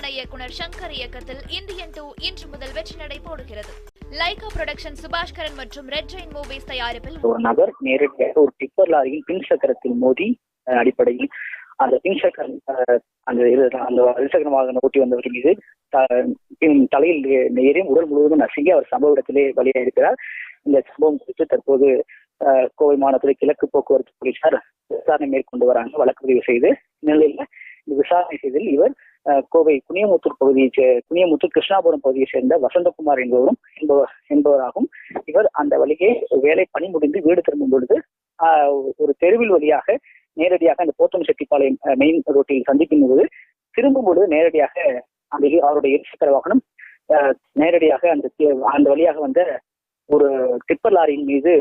பிரபலமான இயக்குனர் சங்கர் இயக்கத்தில் இந்தியன் 2 இன்று முதல் வெற்றி நடை போடுகிறது. லைகா புரொடக்ஷன் சுபாஷ்கரன் மற்றும் ரெட் ஜெயின் மூவிஸ் தயாரிப்பில் ஒரு நபர் நேரடியாக ஒரு டிப்பர் லாரியின் பின் சக்கரத்தில் மோதி அடிப்படையில் அந்த பின் சக்கரம் அந்த இருசக்கர வாகனம் ஓட்டி வந்தவர் மீது தலையில் நேரே உடல் முழுவதும் நசுங்கி அவர் சம்பவ இடத்திலே பலியாயிருக்கிறார். இந்த சம்பவம் குறித்து தற்போது கோவை மாநகர கிழக்கு போக்குவரத்து போலீசார் விசாரணை மேற்கொண்டு வராங்க. வழக்கு பதிவு செய்து நிலையில இந்த விசாரணை செய்ததில் இவர் கோவை குனியமுத்தூர் கிருஷ்ணாபுரம் பகுதியை சேர்ந்த வசந்தகுமார் என்பவராகும். இவர் அந்த வழியே வேலை பணி முடிந்து வீடு திரும்பும் பொழுது ஒரு தெருவில் வழியாக நேரடியாக அந்த போத்தம் செட்டிப்பாளையம் மெயின் ரோட்டில் சந்திக்கும் போது திரும்பும் பொழுது நேரடியாக அந்த அவருடைய இருசக்கர வாகனம் நேரடியாக அந்த வழியாக வந்த ஒரு டிப்பர் லாரியின் மீது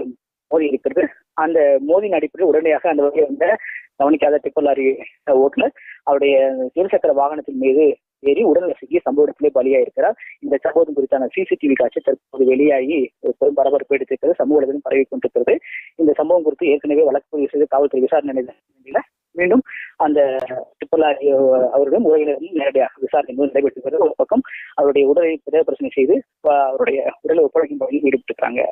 மோதி இருக்கிறது. அந்த மோதியின் அடிப்படையில் உடனடியாக அந்த வகையை வந்த கவனிக்காத டிப்பர் லாரி ஓட்டுநர் அவருடைய இருசக்கர வாகனத்தின் மீது ஏறி உடல் நசுக்கி சம்பவ இடத்திலே பலியாயிருக்கிறார். இந்த சம்பவம் குறித்தான சிசிடிவி காட்சி தற்போது வெளியாகி பெரும் பரபரப்பு எடுத்திருக்கிறது, சமூக வலைதளம் பரவி கொண்டிருக்கிறது. இந்த சம்பவம் குறித்து ஏற்கனவே வழக்கு பதிவு செய்து காவல்துறை விசாரணை மீண்டும் அந்த டிப்பர் லாரி அவருடன் உறவினரும் நேரடியாக விசாரணை நடைபெற்றிருக்கிறது. ஒரு பக்கம் அவருடைய உடலை பிரச்சனை செய்து அவருடைய உடலை ஒப்படைக்கும் பகுதியில் ஈடுபட்டிருக்கிறாங்க.